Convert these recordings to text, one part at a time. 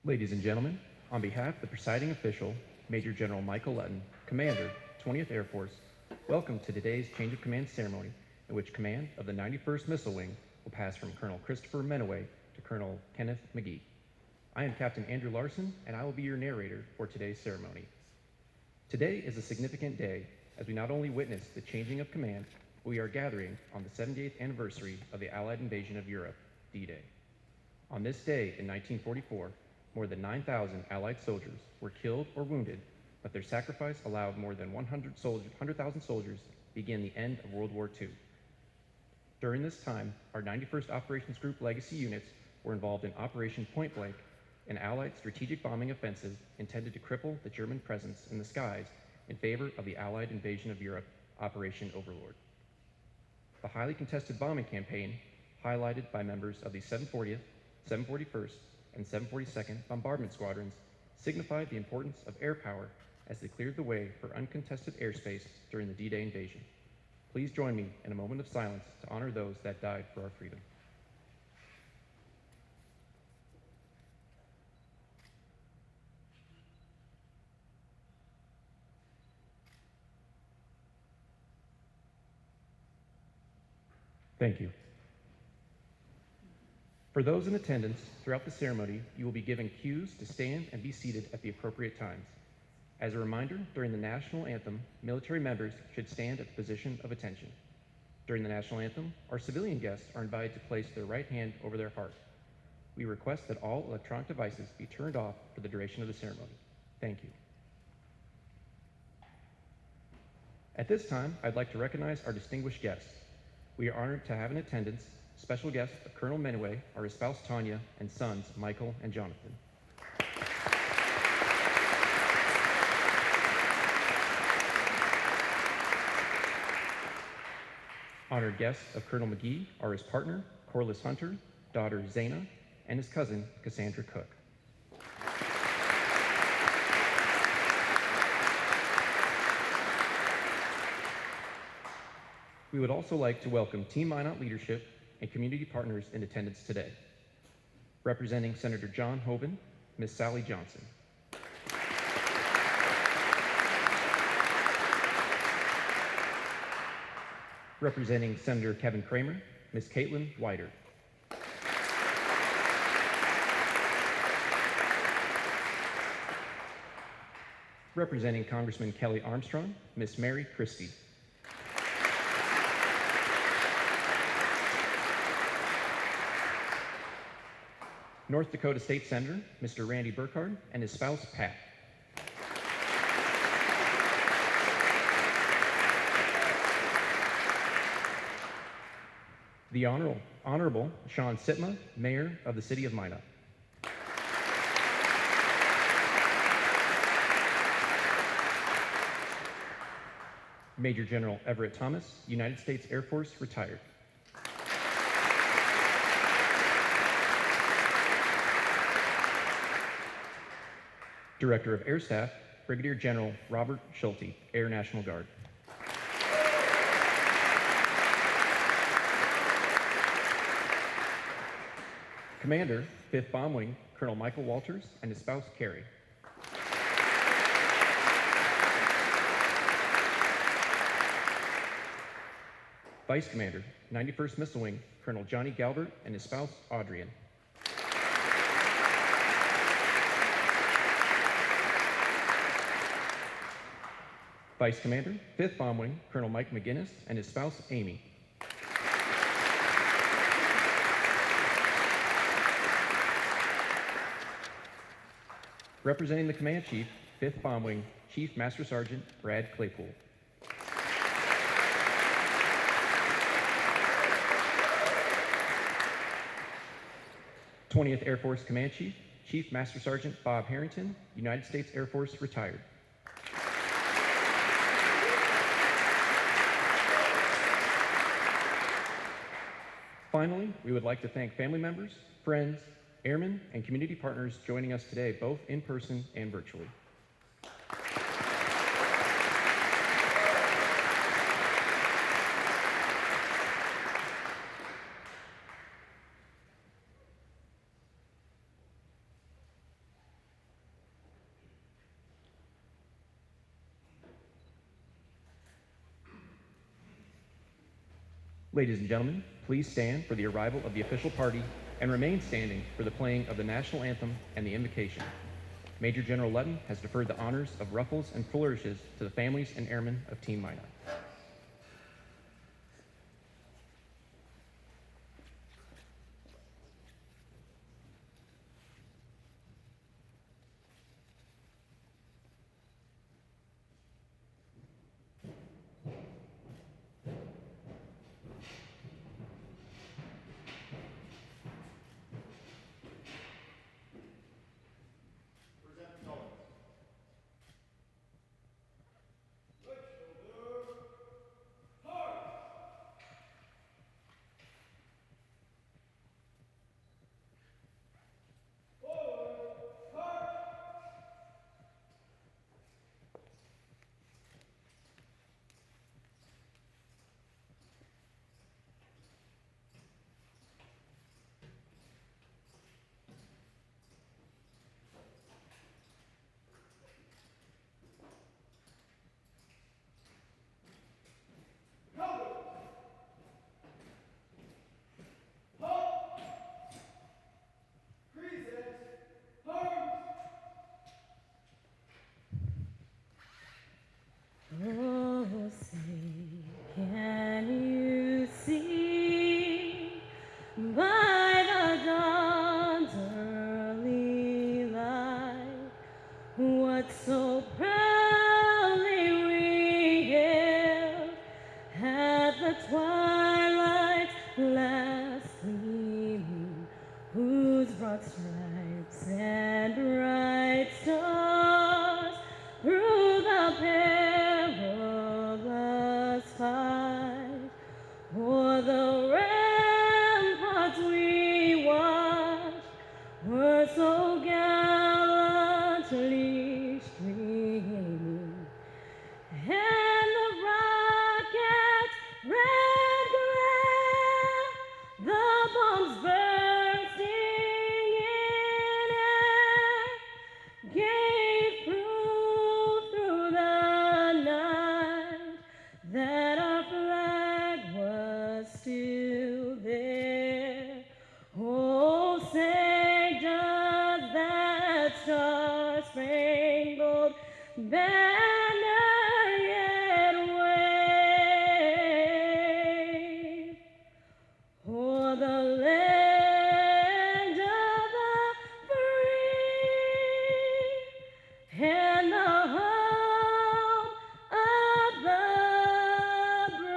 Ladies and gentlemen, on behalf of the presiding official, Major General Michael Lutton, Commander, 20th Air Force, welcome to today's change of command ceremony, in which command of the 91st Missile Wing will pass from Colonel Christopher Menuey to Colonel Kenneth McGhee. I am Captain Andrew Larson, and I will be your narrator for today's ceremony. Today is a significant day, as we not only witness the changing of command, but we are gathering on the 78th anniversary of the Allied invasion of Europe, D-Day. On this day in 1944, more than 9,000 Allied soldiers were killed or wounded, but their sacrifice allowed more than 100,000 soldiers begin the end of World War II. During this time, our 91st Operations Group legacy units were involved in Operation Point Blank, an Allied strategic bombing offensive intended to cripple the German presence in the skies in favor of the Allied invasion of Europe, Operation Overlord. The highly contested bombing campaign, highlighted by members of the 740th, 741st, and 742nd Bombardment Squadrons, signified the importance of air power as they cleared the way for uncontested airspace during the D-Day invasion. Please join me in a moment of silence to honor those that died for our freedom. Thank you. For those in attendance throughout the ceremony, you will be given cues to stand and be seated at the appropriate times. As a reminder, during the national anthem, military members should stand at the position of attention. During the national anthem, our civilian guests are invited to place their right hand over their heart. We request that all electronic devices be turned off for the duration of the ceremony. Thank you. At this time, I'd like to recognize our distinguished guests. We are honored to have in attendance special guests of Colonel Menuey, our spouse Tanya, and sons Michael and Jonathan. Honored guests of Colonel McGhee are his partner, Corliss Hunter, daughter Zaina, and his cousin, Cassandra Cook. We would also like to welcome Team Minot leadership and community partners in attendance today. Representing Senator John Hoeven, Ms. Sally Johnson. Representing Senator Kevin Kramer, Ms. Caitlin Wider. Representing Congressman Kelly Armstrong, Ms. Mary Christie. North Dakota State Senator, Mr. Randy Burkhardt, and his spouse, Pat. The Honorable Sean Sitma, Mayor of the City of Minot. Major General Everett Thomas, United States Air Force, retired. Director of Air Staff, Brigadier General Robert Schulte, Air National Guard. Commander, 5th Bomb Wing, Colonel Michael Walters, and his spouse, Carrie. Vice Commander, 91st Missile Wing, Colonel Johnny Galbert, and his spouse, Audrian. Vice Commander, 5th Bomb Wing, Colonel Mike McGinnis, and his spouse, Amy. Representing the Command Chief, 5th Bomb Wing, Chief Master Sergeant Brad Claypool. th Air Force Command Chief, Chief Master Sergeant Bob Harrington, United States Air Force, retired. Finally, we would like to thank family members, friends, airmen, and community partners joining us today, both in person and virtually. Ladies and gentlemen, please stand for the arrival of the official party and remain standing for the playing of the national anthem and the invocation. Major General Lutton has deferred the honors of ruffles and flourishes to the families and airmen of Team Minot. Oh, say, can you see by the dawn's early light what so proudly we hailed at the twilight's last gleaming, whose broad stripes and bright stars through the perilous fight o'er the ramparts we watched were so gallantly streaming, and the rocket's red glare, the bombs bursting in air, gave proof through the night that our flag was still there. Oh, say does that star-spangled banner yet wave o'er the land of the free and the home of the brave?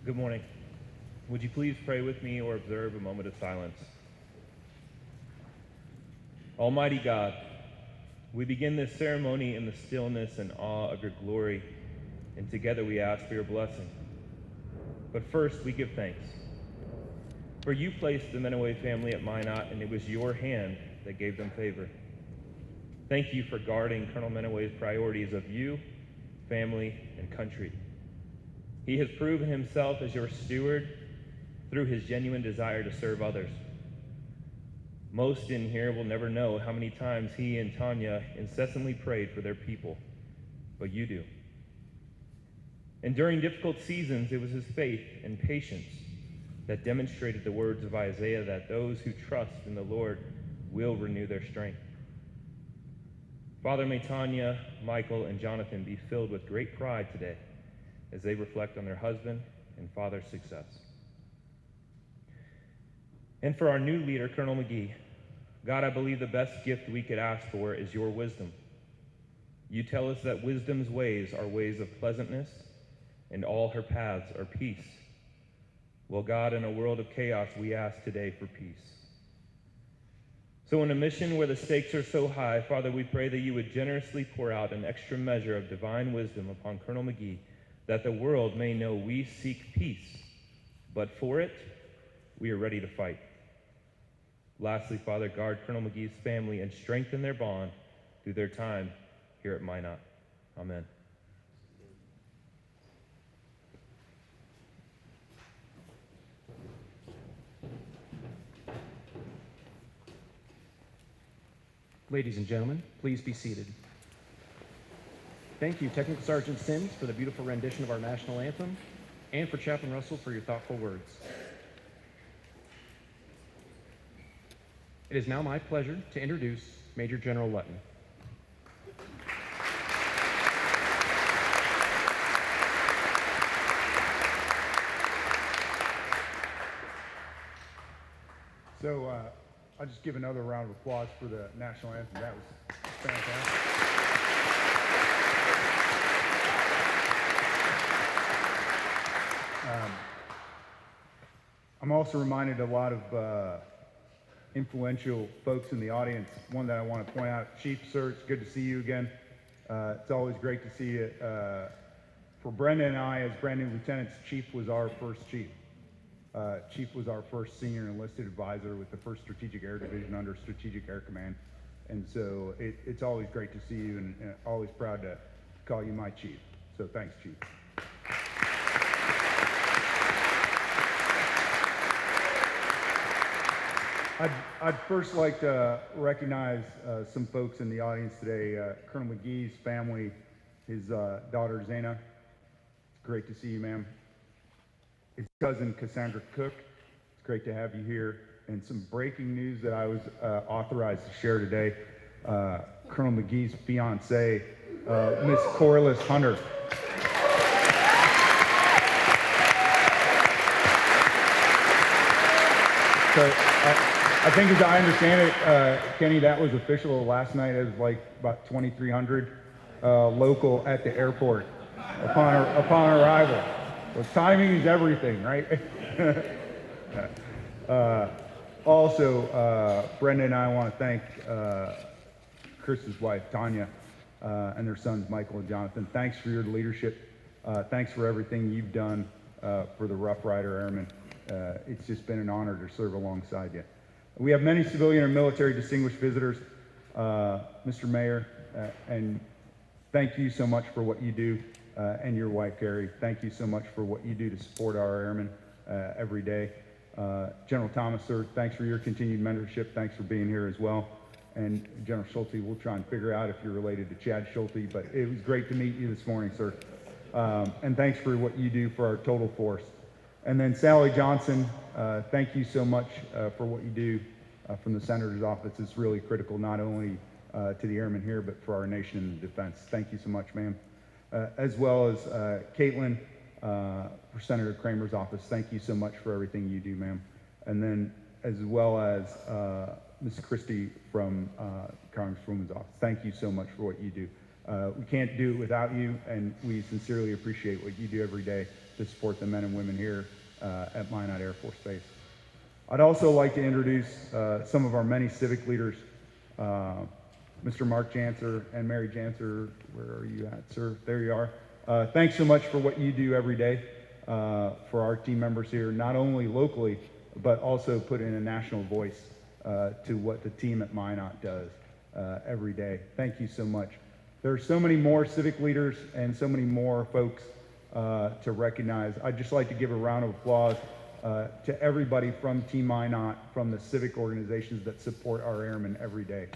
Good morning. Would you please pray with me or observe a moment of silence? Almighty God, we begin this ceremony in the stillness and awe of your glory, and together we ask for your blessing. But first, we give thanks. For you placed the Menuey family at Minot, and it was your hand that gave them favor. Thank you for guarding Colonel Menuey's priorities of you, family, and country. He has proven himself as your steward through his genuine desire to serve others. Most in here will never know how many times he and Tanya incessantly prayed for their people, but you do. And during difficult seasons, it was his faith and patience that demonstrated the words of Isaiah that those who trust in the Lord will renew their strength. Father, may Tanya, Michael, and Jonathan be filled with great pride today as they reflect on their husband and father's success. And for our new leader, Colonel McGhee, God, I believe the best gift we could ask for is your wisdom. You tell us that wisdom's ways are ways of pleasantness, and all her paths are peace. Well, God, in a world of chaos, we ask today for peace. So in a mission where the stakes are so high, Father, we pray that you would generously pour out an extra measure of divine wisdom upon Colonel McGhee, that the world may know we seek peace, but for it, we are ready to fight. Lastly, Father, guard Colonel McGee's family and strengthen their bond through their time here at Minot. Amen. Ladies and gentlemen, please be seated. Thank you, Technical Sergeant Sims, for the beautiful rendition of our national anthem, and for Chaplain Russell for your thoughtful words. It is now my pleasure to introduce Major General Lutton. So I'll just give another round of applause for the national anthem. That was fantastic. I'm also reminded a lot of influential folks in the audience. One that I want to point out, Chief, sir, it's good to see you again. It's always great to see you. For Brenda and I, as brand new lieutenants, Chief was our first chief. Chief was our first senior enlisted advisor with the 1st Strategic Air Division under Strategic Air Command. And so it's always great to see you, and always proud to call you my chief. So thanks, Chief. I'd first like to recognize some folks in the audience today. Colonel McGee's family, his daughter Zana. It's great to see you, ma'am. His cousin Cassandra Cook. It's great to have you here. And some breaking news that I was authorized to share today. Colonel McGee's fiancée, Miss Corliss Hunter. So I think, as I understand it, Kenny, that was official last night. It was like about 2,300 local at the airport upon arrival. Well, timing is everything, right? Also, Brenda and I want to thank Chris's wife, Tanya, and their sons, Michael and Jonathan. Thanks for your leadership. Thanks for everything you've done for the Rough Rider Airmen. It's just been an honor to serve alongside you. We have many civilian and military distinguished visitors. Mr. Mayor, and thank you so much for what you do, and your wife, Carrie. Thank you so much for what you do to support our airmen every day. General Thomas, sir, thanks for your continued mentorship. Thanks for being here as well. And General Schulte, we'll try and figure out if you're related to Chad Schulte, but it was great to meet you this morning, sir. And thanks for what you do for our total force. And then Sally Johnson, thank you so much for what you do from the Senator's office. It's really critical, not only to the airmen here, but for our nation and the defense. Thank you so much, ma'am. As well as Caitlin for Senator Kramer's office. Thank you so much for everything you do, ma'am. And then as well as Ms. Christie from Congresswoman's office. Thank you so much for what you do. We can't do it without you, and we sincerely appreciate what you do every day to support the men and women here at Minot Air Force Base. I'd also like to introduce some of our many civic leaders, Mr. Mark Janser and Mary Janser. Where are you at, sir? There you are. Thanks so much for what you do every day for our team members here, not only locally, but also put in a national voice to what the team at Minot does every day. Thank you so much. There are so many more civic leaders and so many more folks to recognize. I'd just like to give a round of applause to everybody from Team Minot, from the civic organizations that support our airmen every day.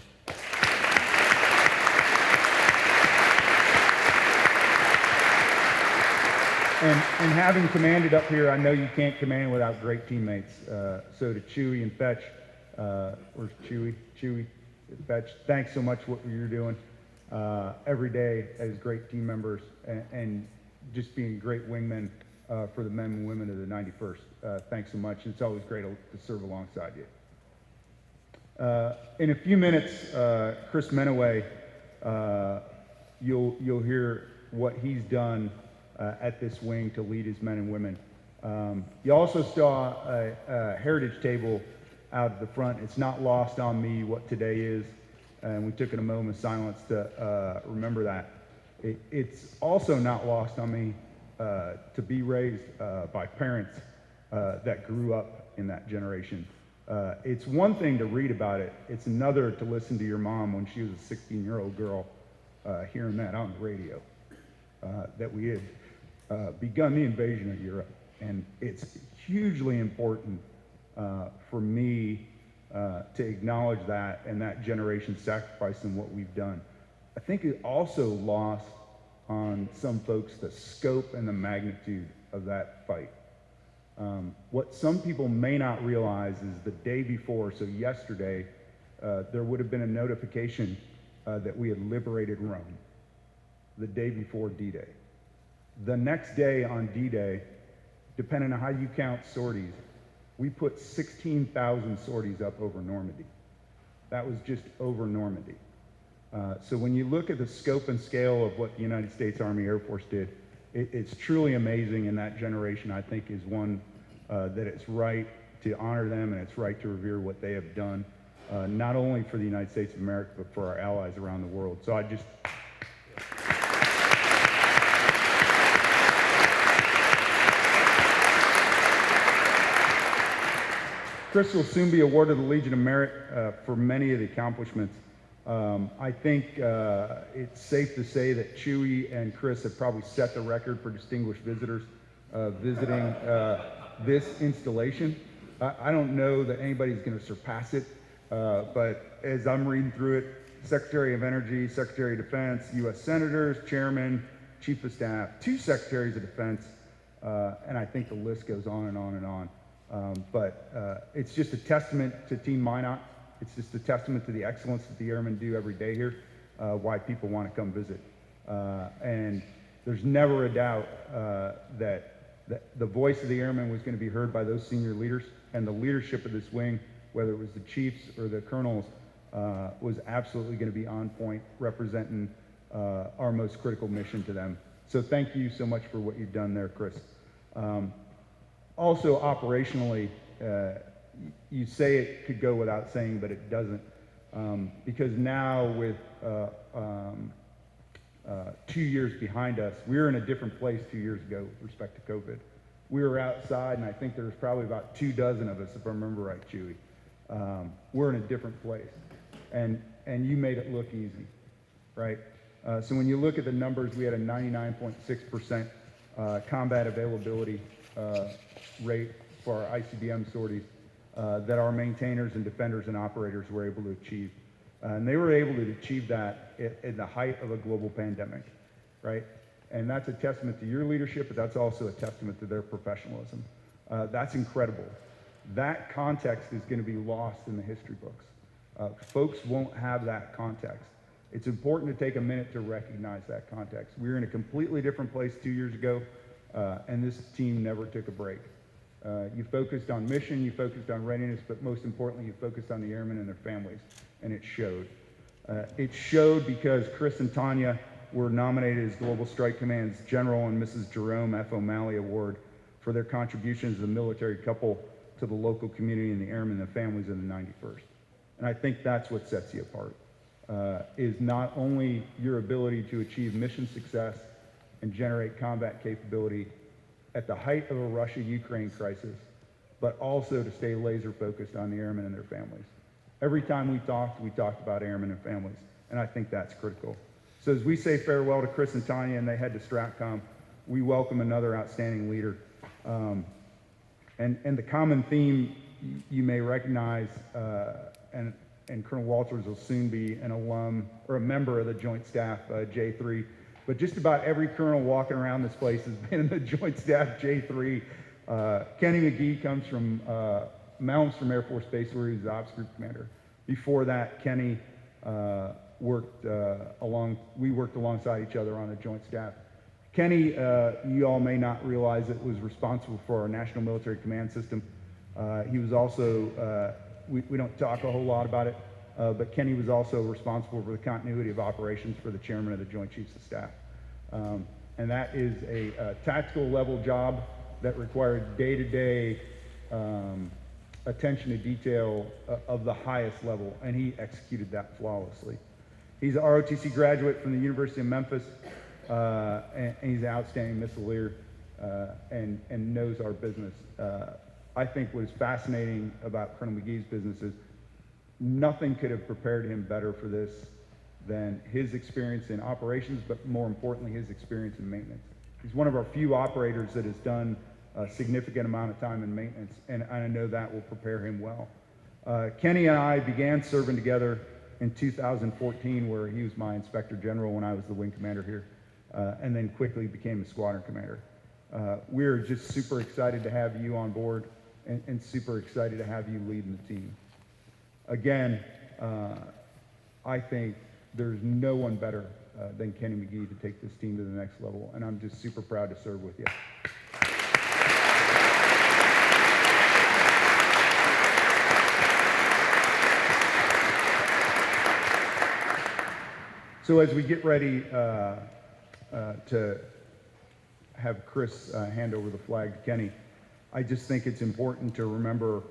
And having commanded up here, I know you can't command without great teammates. So to Chewy and Fetch, where's Chewy? Chewy, Fetch, thanks so much for what you're doing every day as great team members, and just being great wingmen for the men and women of the 91st. Thanks so much. It's always great to serve alongside you. In a few minutes, Chris Menuey, you'll hear what he's done at this wing to lead his men and women. You also saw a heritage table out at the front. It's not lost on me what today is, and we took a moment of silence to remember that. It's also not lost on me to be raised by parents that grew up in that generation. It's one thing to read about it. It's another to listen to your mom when she was a 16-year-old girl hearing that on the radio, that we had begun the invasion of Europe. And it's hugely important for me to acknowledge that and that generation's sacrifice and what we've done. I think it also lost on some folks the scope and the magnitude of that fight. What some people may not realize is the day before, so yesterday, there would have been a notification that we had liberated Rome, the day before D-Day. The next day on D-Day, depending on how you count sorties, we put 16,000 sorties up over Normandy. That was just over Normandy. So when you look at the scope and scale of what the United States Army Air Force did, it's truly amazing, and that generation, I think, is one that it's right to honor them and it's right to revere what they have done, not only for the United States of America, but for our allies around the world. So I just... Chris will soon be awarded the Legion of Merit for many of the accomplishments. I think it's safe to say that Chewy and Chris have probably set the record for distinguished visitors visiting this installation. I don't know that anybody's going to surpass it, but as I'm reading through it, Secretary of Energy, Secretary of Defense, U.S. Senators, Chairman, Chief of Staff, 2 Secretaries of Defense, and I think the list goes on and on and on. But it's just a testament to Team Minot. It's just a testament to the excellence that the airmen do every day here, why people want to come visit. And there's never a doubt that the voice of the airmen was going to be heard by those senior leaders, and the leadership of this wing, whether it was the chiefs or the colonels, was absolutely going to be on point, representing our most critical mission to them. So thank you so much for what you've done there, Chris. Also, operationally, you say it could go without saying, but it doesn't, because now with 2 years behind us, we were in a different place 2 years ago with respect to COVID. We were outside, and I think there was probably about 24 of us, if I remember right, Chewy. We're in a different place, and you made it look easy, right? So when you look at the numbers, we had a 99.6% combat availability rate for our ICBM sorties that our maintainers and defenders and operators were able to achieve. And they were able to achieve that in the height of a global pandemic, right? And that's a testament to your leadership, but that's also a testament to their professionalism. That's incredible. That context is going to be lost in the history books. Folks won't have that context. It's important to take a minute to recognize that context. We were in a completely different place 2 years ago, and this team never took a break. You focused on mission, you focused on readiness, but most importantly, you focused on the airmen and their families, and it showed. It showed because Chris and Tanya were nominated as Global Strike Command's General and Mrs. Jerome F. O'Malley Award for their contributions as a military couple to the local community and the airmen and the families of the 91st. And I think that's what sets you apart, is not only your ability to achieve mission success and generate combat capability at the height of a Russia-Ukraine crisis, but also to stay laser focused on the airmen and their families. Every time we talked about airmen and families, and I think that's critical. So as we say farewell to Chris and Tanya and they head to STRATCOM, we welcome another outstanding leader. And the common theme you may recognize, and Colonel Walters will soon be an alum or a member of the Joint Staff J3, but just about every colonel walking around this place has been in the Joint Staff J3. Kenny McGhee comes from Malmstrom Air Force Base, where he was the Ops Group Commander. Before that, Kenny we worked alongside each other on the Joint Staff. Kenny, you all may not realize it, was responsible for our National Military Command System. He was also we don't talk a whole lot about it, but Kenny was also responsible for the continuity of operations for the chairman of the Joint Chiefs of Staff. And that is a tactical level job that required day-to-day attention to detail of the highest level, and he executed that flawlessly. He's an ROTC graduate from the University of Memphis, and he's an outstanding missileer and knows our business. I think what is fascinating about Colonel McGee's business is nothing could have prepared him better for this than his experience in operations, but more importantly, his experience in maintenance. He's one of our few operators that has done a significant amount of time in maintenance, and I know that will prepare him well. Kenny and I began serving together in 2014, where he was my inspector general when I was the wing commander here, and then quickly became the squadron commander. We're just super excited to have you on board and super excited to have you leading the team. Again, I think there's no one better than Kenny McGhee to take this team to the next level, and I'm just super proud to serve with you. So as we get ready to have Chris hand over the flag to Kenny, I just think it's important to remember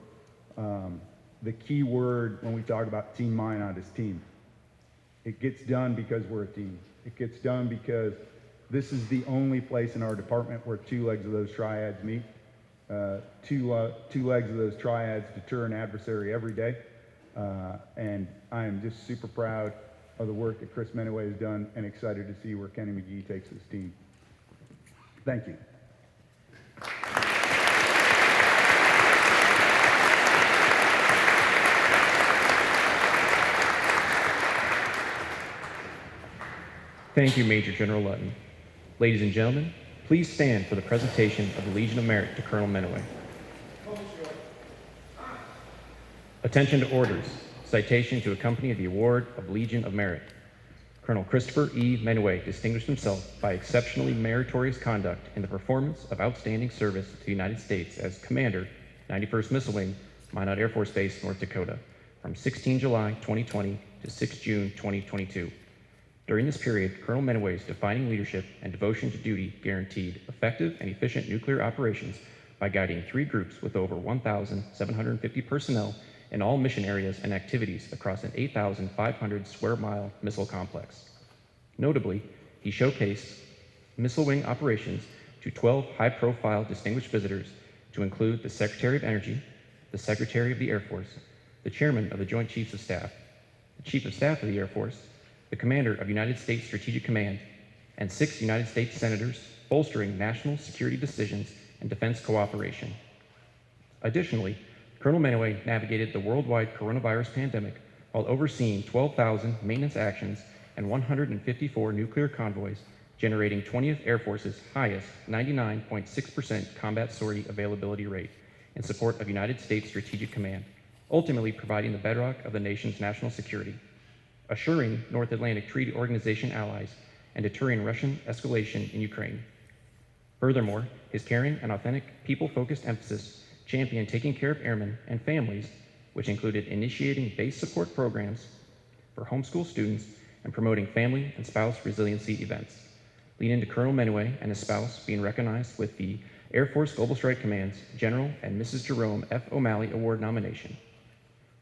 the key word when we talk about Team Minot is team. It gets done because we're a team. It gets done because this is the only place in our department where two legs of those triads meet. Two legs of those triads deter an adversary every day. And I am just super proud of the work that Chris Menuey has done and excited to see where Kenny McGhee takes his team. Thank you. Thank you, Major General Lutton. Ladies and gentlemen, please stand for the presentation of the Legion of Merit to Colonel Menuey. Attention to orders. Citation to accompany the award of Legion of Merit. Colonel Christopher E. Menuey distinguished himself by exceptionally meritorious conduct in the performance of outstanding service to the United States as Commander, 91st Missile Wing, Minot Air Force Base, North Dakota, from 16 July 2020 to 6 June 2022. During this period, Colonel Menuey's defining leadership and devotion to duty guaranteed effective and efficient nuclear operations by guiding 3 groups with over 1,750 personnel in all mission areas and activities across an 8,500 square mile missile complex. Notably, he showcased missile wing operations to 12 high-profile distinguished visitors, to include the Secretary of Energy, the Secretary of the Air Force, the Chairman of the Joint Chiefs of Staff, the Chief of Staff of the Air Force, the Commander of United States Strategic Command, and 6 United States senators, bolstering national security decisions and defense cooperation. Additionally, Colonel Menuey navigated the worldwide coronavirus pandemic while overseeing 12,000 maintenance actions and 154 nuclear convoys, generating 20th Air Force's highest 99.6% combat sortie availability rate in support of United States Strategic Command, ultimately providing the bedrock of the nation's national security, assuring North Atlantic Treaty Organization allies, and deterring Russian escalation in Ukraine. Furthermore, his caring and authentic people-focused emphasis championed taking care of airmen and families, which included initiating base support programs for homeschool students and promoting family and spouse resiliency events, leading to Colonel Menuey and his spouse being recognized with the Air Force Global Strike Command's General and Mrs. Jerome F. O'Malley Award nomination.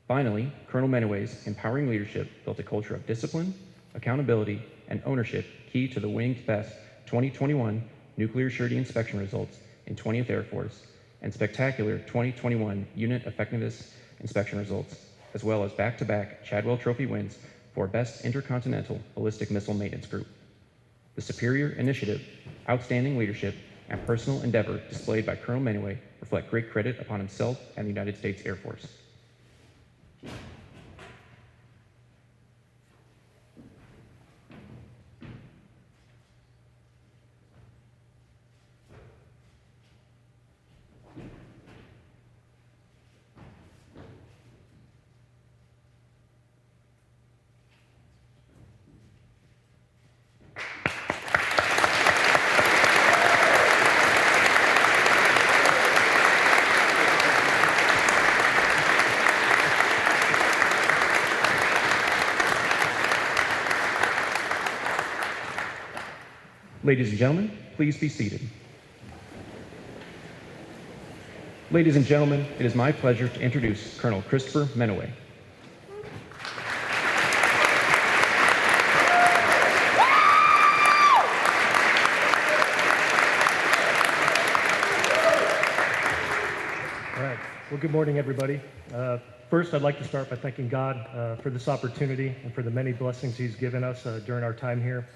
Finally, Colonel Menuey's empowering leadership built a culture of discipline, accountability, and ownership key to the Wing's Best 2021 Nuclear Surety Inspection results in 20th Air Force and spectacular 2021 Unit Effectiveness Inspection results, as well as back-to-back Chadwell Trophy wins for Best Intercontinental Ballistic Missile Maintenance Group. The superior initiative, outstanding leadership, and personal endeavor displayed by Colonel Menuey reflect great credit upon himself and the United States Air Force. Ladies and gentlemen, please be seated. Ladies and gentlemen, it is my pleasure to introduce Colonel Christopher Menuey. All right. Well, good morning, everybody. First, I'd like to start by thanking God for this opportunity and for the many blessings He's given us during our time here.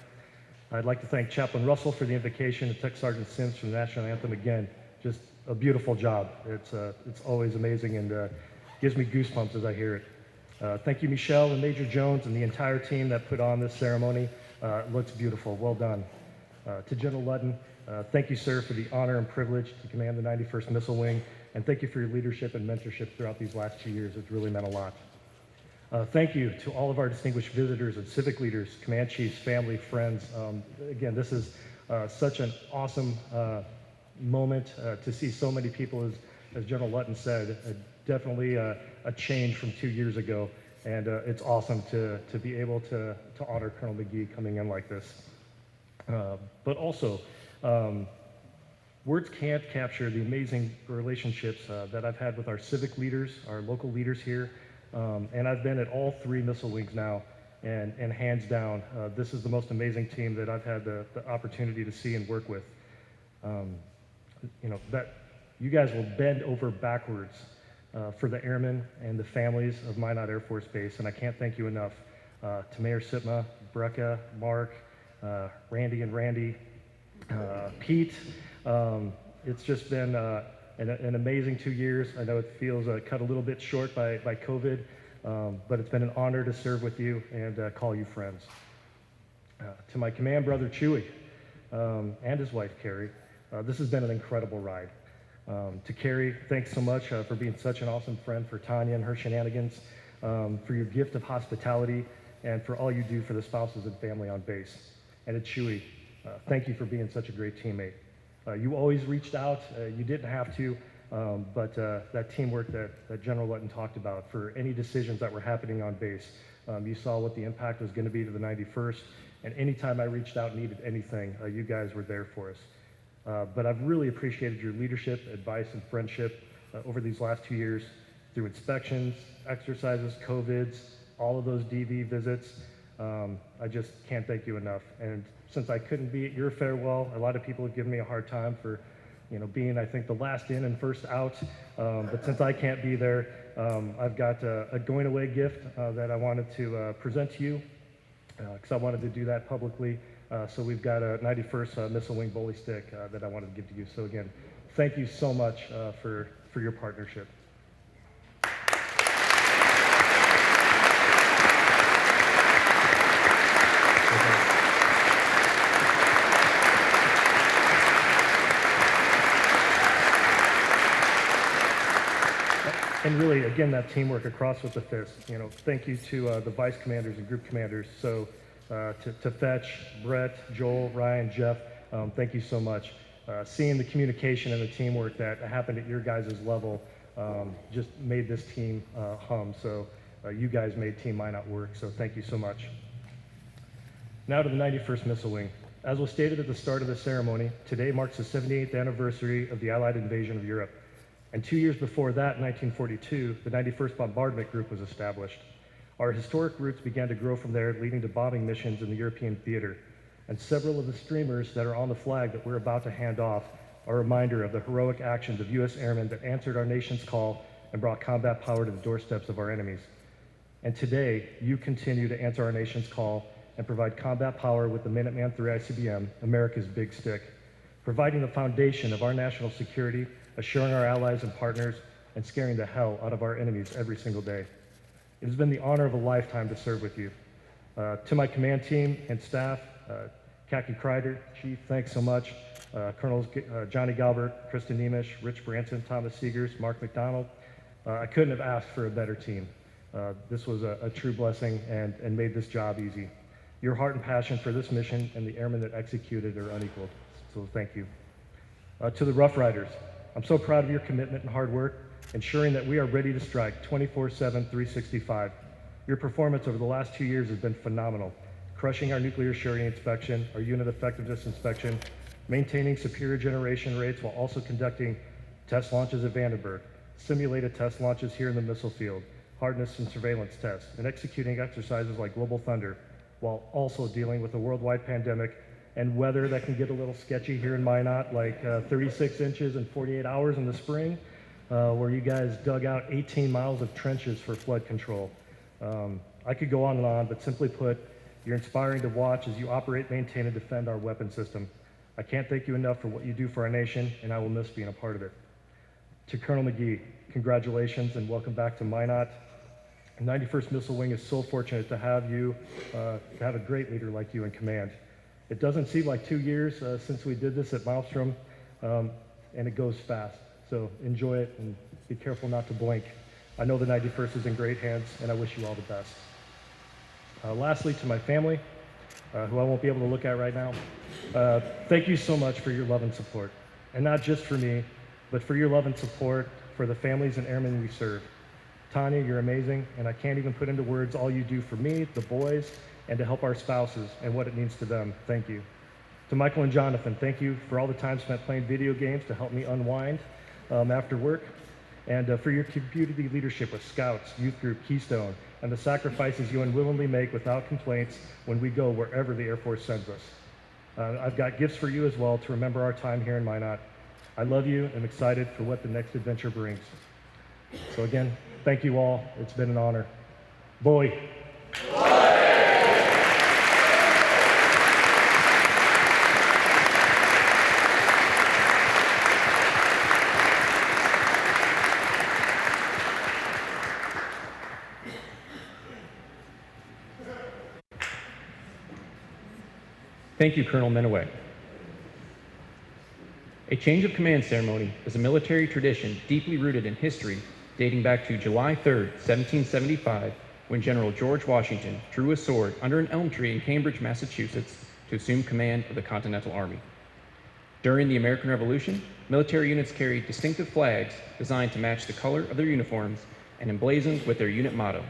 I'd like to thank Chaplain Russell for the invocation and Tech Sergeant Sims for the National Anthem. Again, just a beautiful job. It's always amazing and gives me goosebumps as I hear it. Thank you, Michelle and Major Jones and the entire team that put on this ceremony. It looks beautiful. Well done. To General Ludden, thank you, sir, for the honor and privilege to command the 91st Missile Wing, and thank you for your leadership and mentorship throughout these last 2 years. It's really meant a lot. Thank you to all of our distinguished visitors and civic leaders, command chiefs, family, friends. Again, this is such an awesome moment to see so many people, as General Ludden said, definitely a change from 2 years ago. And it's awesome to be able to honor Colonel McGhee coming in like this. But also, words can't capture the amazing relationships that I've had with our civic leaders, our local leaders here. And I've been at all 3 missile wings now, and hands down, this is the most amazing team that I've had the opportunity to see and work with. That you guys will bend over backwards for the airmen and the families of Minot Air Force Base, and I can't thank you enough. To Mayor Sitma, Brecca, Mark, Randy and Randy, Pete. It's just been an amazing 2 years. I know it feels cut a little bit short by COVID, but it's been an honor to serve with you and call you friends. To my command brother Chewy and his wife Carrie, this has been an incredible ride. To Carrie, thanks so much for being such an awesome friend, for Tanya and her shenanigans, for your gift of hospitality, and for all you do for the spouses and family on base. And to Chewy, thank you for being such a great teammate. You always reached out. You didn't have to, but that teamwork that General Ludden talked about for any decisions that were happening on base, you saw what the impact was going to be to the 91st, and anytime I reached out and needed anything, you guys were there for us. But I've really appreciated your leadership, advice, and friendship over these last 2 years through inspections, exercises, COVIDs, all of those DV visits. I just can't thank you enough. And since I couldn't be at your farewell, a lot of people have given me a hard time for, being, I think, the last in and first out. But since I can't be there, I've got a going away gift that I wanted to present to you, because I wanted to do that publicly. So we've got a 91st Missile Wing Bully Stick that I wanted to give to you. So again, thank you so much for your partnership. And really, again, that teamwork across with the fist. Thank you to the vice commanders and group commanders. So to Fetch, Brett, Joel, Ryan, Jeff, thank you so much. Seeing the communication and the teamwork that happened at your guys' level just made this team hum. So you guys made Team Minot work. So thank you so much. Now to the 91st Missile Wing. As was stated at the start of the ceremony, today marks the 78th anniversary of the Allied invasion of Europe. And 2 years before that, in 1942, the 91st Bombardment Group was established. Our historic roots began to grow from there, leading to bombing missions in the European theater. And several of the streamers that are on the flag that we're about to hand off are a reminder of the heroic actions of U.S. airmen that answered our nation's call and brought combat power to the doorsteps of our enemies. And today, you continue to answer our nation's call and provide combat power with the Minuteman III ICBM, America's Big Stick, providing the foundation of our national security, assuring our allies and partners, and scaring the hell out of our enemies every single day. It has been the honor of a lifetime to serve with you. To my command team and staff, Khaki Kreider, Chief, thanks so much. Colonels Johnny Galbert, Kristen Nemish, Rich Branson, Thomas Seegers, Mark McDonald. I couldn't have asked for a better team. This was a true blessing and made this job easy. Your heart and passion for this mission and the airmen that executed are unequaled, so thank you. To the Rough Riders, I'm so proud of your commitment and hard work, ensuring that we are ready to strike 24/7, 365. Your performance over the last 2 years has been phenomenal. crushing our nuclear surety inspection, our unit effectiveness inspection, maintaining superior generation rates while also conducting test launches at Vandenberg, simulated test launches here in the missile field, hardness and surveillance tests, and executing exercises like Global Thunder, while also dealing with a worldwide pandemic and weather that can get a little sketchy here in Minot, like 36 inches in 48 hours in the spring, where you guys dug out 18 miles of trenches for flood control. I could go on, but simply put, you're inspiring to watch as you operate, maintain, and defend our weapon system. I can't thank you enough for what you do for our nation, and I will miss being a part of it. To Colonel McGhee, congratulations and welcome back to Minot. 91st Missile Wing is so fortunate to have you, to have a great leader like you in command. It doesn't seem like 2 years since we did this at Maelstrom, and it goes fast. So enjoy it and be careful not to blink. I know the 91st is in great hands, and I wish you all the best. Lastly, to my family, who I won't be able to look at right now, thank you so much for your love and support. And not just for me, but for your love and support for the families and airmen we serve. Tanya, you're amazing, and I can't even put into words all you do for me, the boys, and to help our spouses and what it means to them. Thank you. To Michael and Jonathan, thank you for all the time spent playing video games to help me unwind after work, and for your community leadership with Scouts, Youth Group, Keystone, and the sacrifices you unwillingly make without complaints when we go wherever the Air Force sends us. I've got gifts for you as well to remember our time here in Minot. I love you and I'm excited for what the next adventure brings. So again, thank you all. It's been an honor. Boy. Thank you, Colonel Menuey. A change of command ceremony is a military tradition deeply rooted in history, dating back to July 3, 1775, when General George Washington drew a sword under an elm tree in Cambridge, Massachusetts, to assume command of the Continental Army. During the American Revolution, military units carried distinctive flags designed to match the color of their uniforms and emblazoned with their unit motto.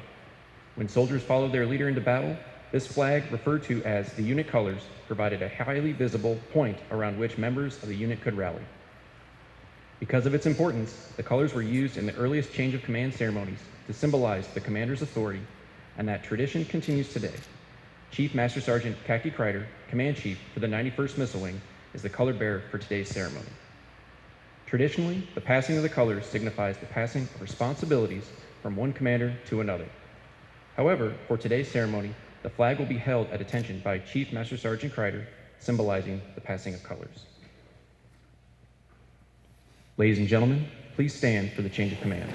When soldiers followed their leader into battle, this flag, referred to as the unit colors, provided a highly visible point around which members of the unit could rally. Because of its importance, the colors were used in the earliest change of command ceremonies to symbolize the commander's authority, and that tradition continues today. Chief Master Sergeant Khaki Kreider, Command Chief for the 91st Missile Wing, is the color bearer for today's ceremony. Traditionally, the passing of the colors signifies the passing of responsibilities from one commander to another. However, for today's ceremony, the flag will be held at attention by Chief Master Sergeant Kreider, symbolizing the passing of colors. Ladies and gentlemen, please stand for the change of command.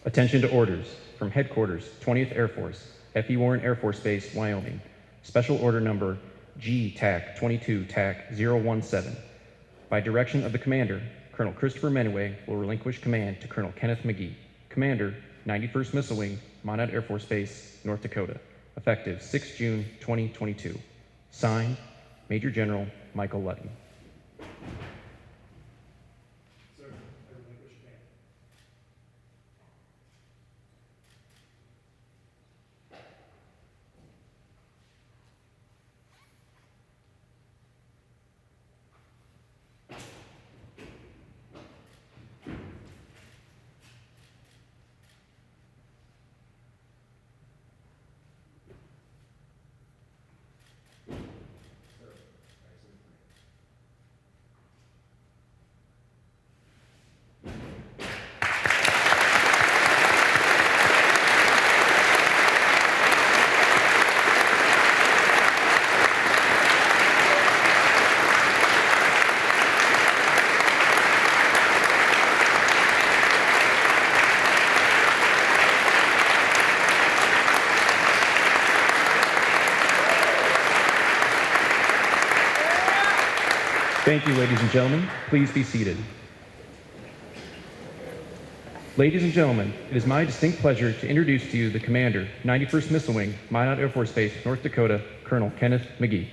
Attention to orders from Headquarters, 20th Air Force, F.E. Warren Air Force Base, Wyoming. Special order number G-TAC-22-TAC-017. By direction of the commander, Colonel Christopher Menuey will relinquish command to Colonel Kenneth McGhee, Commander, 91st Missile Wing, Minot Air Force Base, North Dakota, effective 6 June 2022. Signed, Major General Michael Lutton. Thank you, ladies and gentlemen. Please be seated. Ladies and gentlemen, it is my distinct pleasure to introduce to you the Commander, 91st Missile Wing, Minot Air Force Base, North Dakota, Colonel Kenneth McGhee.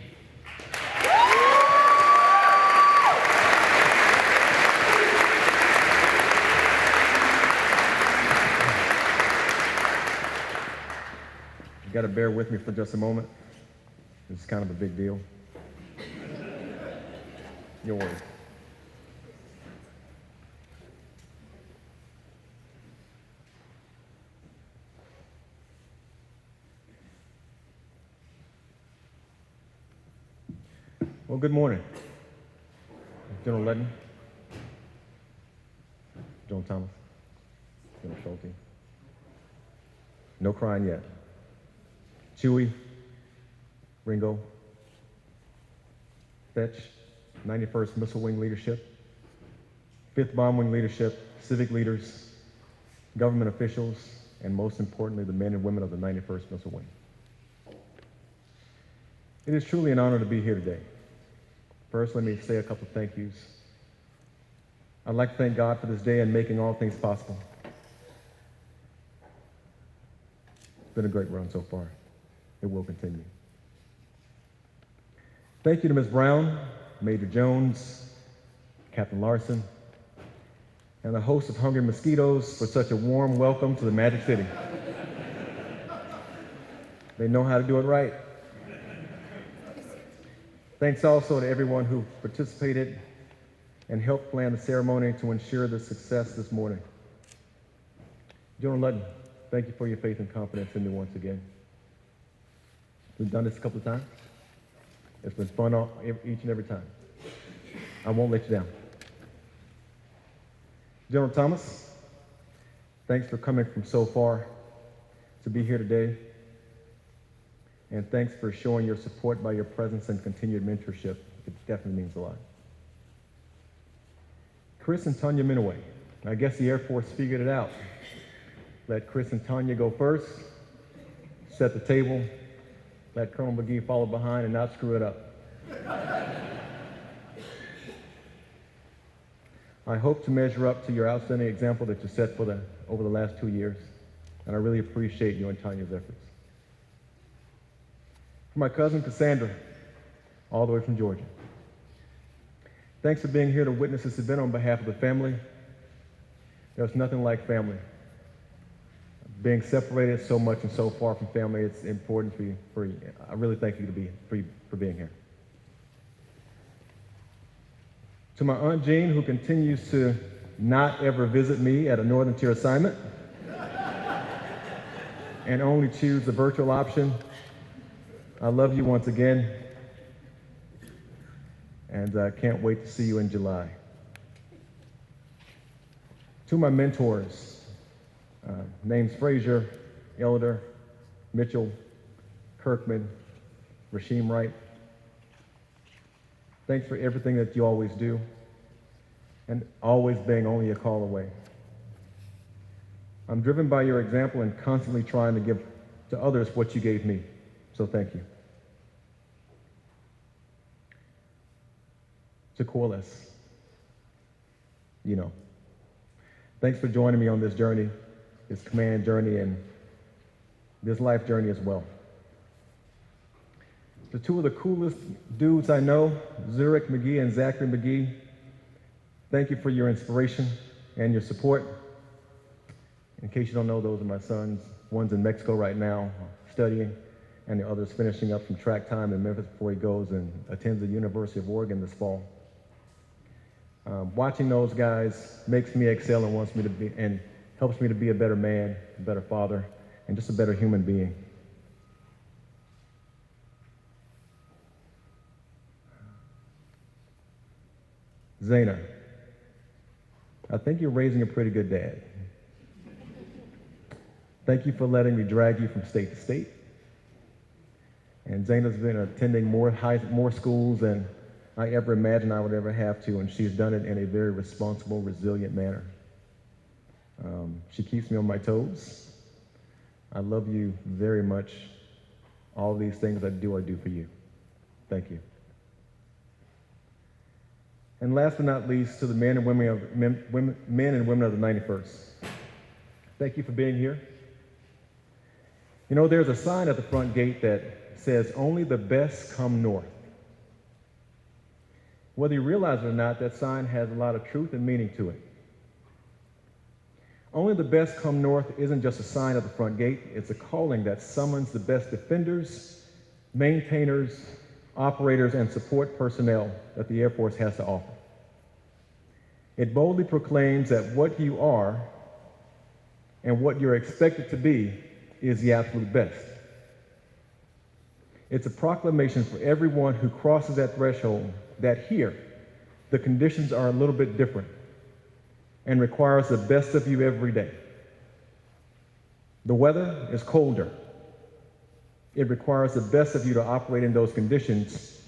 got to bear with me for just a moment. This is kind of a big deal. Your word. Well, good morning. General Letton, Joan Thomas, General Schulte. No crying yet. Chewy, Ringo, Fetch, 91st Missile Wing leadership, 5th Bomb Wing leadership, civic leaders, government officials, and most importantly, the men and women of the 91st Missile Wing. It is truly an honor to be here today. First, let me say a couple of thank yous. I'd like to thank God for this day and making all things possible. It's been a great run so far. It will continue. Thank you to Ms. Brown, Major Jones, Captain Larson, and the host of Hungry Mosquitoes for such a warm welcome to the Magic City. They know how to do it right. Thanks also to everyone who participated and helped plan the ceremony to ensure the success this morning. General Ludden, thank you for your faith and confidence in me once again. We've done this a couple of times. It's been fun each and every time. I won't let you down. General Thomas, thanks for coming from so far to be here today. And thanks for showing your support by your presence and continued mentorship. It definitely means a lot. Chris and Tanya Menuey. I guess the Air Force figured it out. Let Chris and Tanya go first, set the table, let Colonel McGee follow behind and not screw it up. I hope to measure up to your outstanding example that you set over the last 2 years, and I really appreciate you and Tanya's efforts. For my cousin Cassandra, all the way from Georgia. Thanks for being here to witness this event on behalf of the family. There's nothing like family. Being separated so much and so far from family, it's important for you. I really thank you for being here. To my Aunt Jean, who continues to not ever visit me at a Northern Tier assignment and only choose the virtual option, I love you once again, and I can't wait to see you in July. To my mentors, names Frazier, Elder, Mitchell, Kirkman, Rasheem Wright, thanks for everything that you always do, and always being only a call away. I'm driven by your example and constantly trying to give to others what you gave me. So thank you. To Coalesce, thanks for joining me on this journey, this command journey, and this life journey as well. To two of the coolest dudes I know, Zurich McGee and Zachary McGee, thank you for your inspiration and your support. In case you don't know, those are my sons. One's in Mexico right now, studying, and the other's finishing up some track time in Memphis before he goes and attends the University of Oregon this fall. Watching those guys makes me excel and helps me to be a better man, a better father, and just a better human being. Zaina, I think you're raising a pretty good dad. Thank you for letting me drag you from state to state. And Zaina's been attending more schools than I ever imagined I would ever have to, and she's done it in a very responsible, resilient manner. She keeps me on my toes. I love you very much. All these things I do for you. Thank you. And last but not least, to the men and women of the 91st. Thank you for being here. There's a sign at the front gate that says, "Only the best come north." Whether you realize it or not, that sign has a lot of truth and meaning to it. Only the best come north isn't just a sign at the front gate, it's a calling that summons the best defenders, maintainers, operators, and support personnel that the Air Force has to offer. It boldly proclaims that what you are and what you're expected to be is the absolute best. It's a proclamation for everyone who crosses that threshold that here, the conditions are a little bit different and requires the best of you every day. The weather is colder. It requires the best of you to operate in those conditions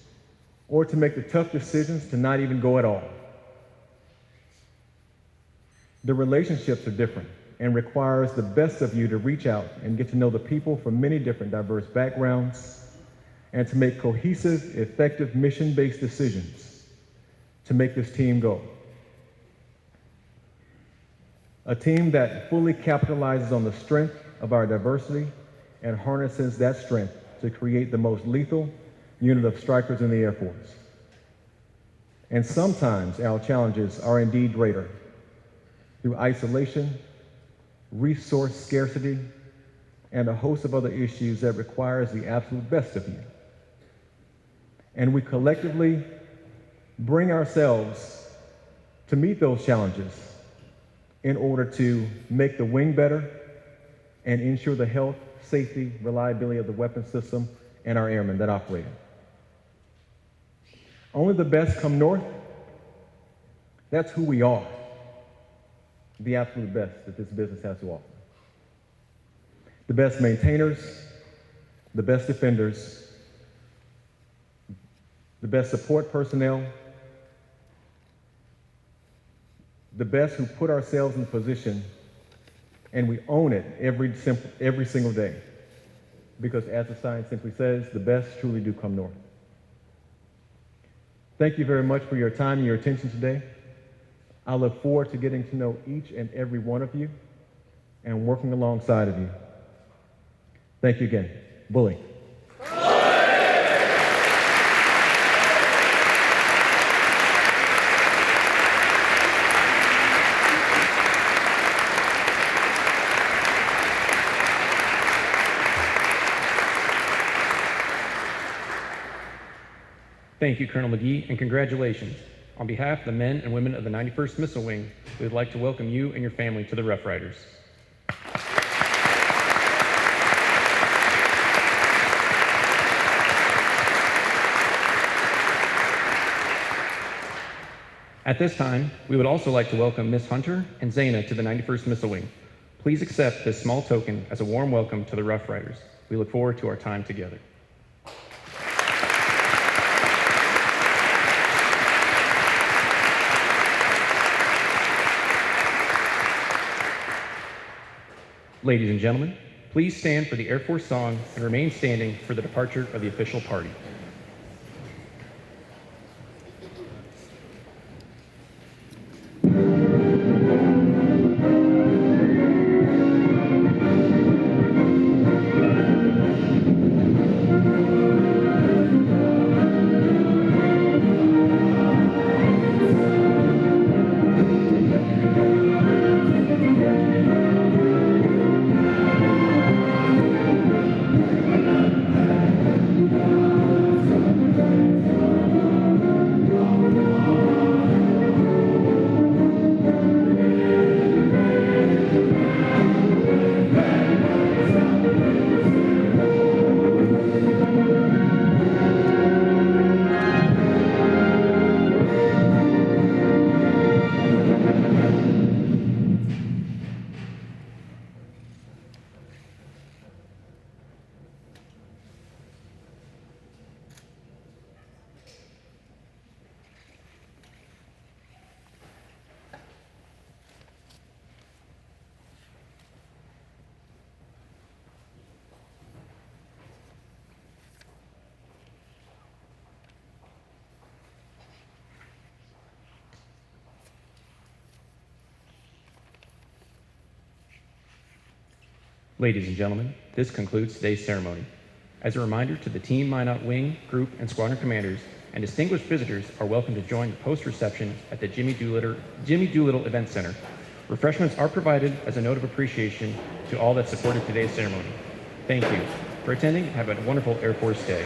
or to make the tough decisions to not even go at all. The relationships are different and requires the best of you to reach out and get to know the people from many different diverse backgrounds and to make cohesive, effective, mission-based decisions to make this team go. A team that fully capitalizes on the strength of our diversity and harnesses that strength to create the most lethal unit of strikers in the Air Force. And sometimes our challenges are indeed greater through isolation, resource scarcity, and a host of other issues that requires the absolute best of you. And we collectively bring ourselves to meet those challenges in order to make the wing better and ensure the health, safety, reliability of the weapon system and our airmen that operate it. Only the best come north. That's who we are. The absolute best that this business has to offer. The best maintainers, the best defenders, the best support personnel, the best who put ourselves in position and we own it every single day. Because as the sign simply says, the best truly do come north. Thank you very much for your time and your attention today. I look forward to getting to know each and every one of you and working alongside of you. Thank you again. Bully. Thank you, Colonel McGhee, and congratulations. On behalf of the men and women of the 91st Missile Wing, we would like to welcome you and your family to the Rough Riders. At this time, we would also like to welcome Miss Hunter and Zaina to the 91st Missile Wing. Please accept this small token as a warm welcome to the Rough Riders. We look forward to our time together. Ladies and gentlemen, please stand for the Air Force song and remain standing for the departure of the official party. Ladies and gentlemen, this concludes today's ceremony. As a reminder to the Team Minot Wing, Group, and Squadron Commanders, and distinguished visitors are welcome to join the post reception at the Jimmy Doolittle Event Center. Refreshments are provided as a note of appreciation to all that supported today's ceremony. Thank you for attending and have a wonderful Air Force Day.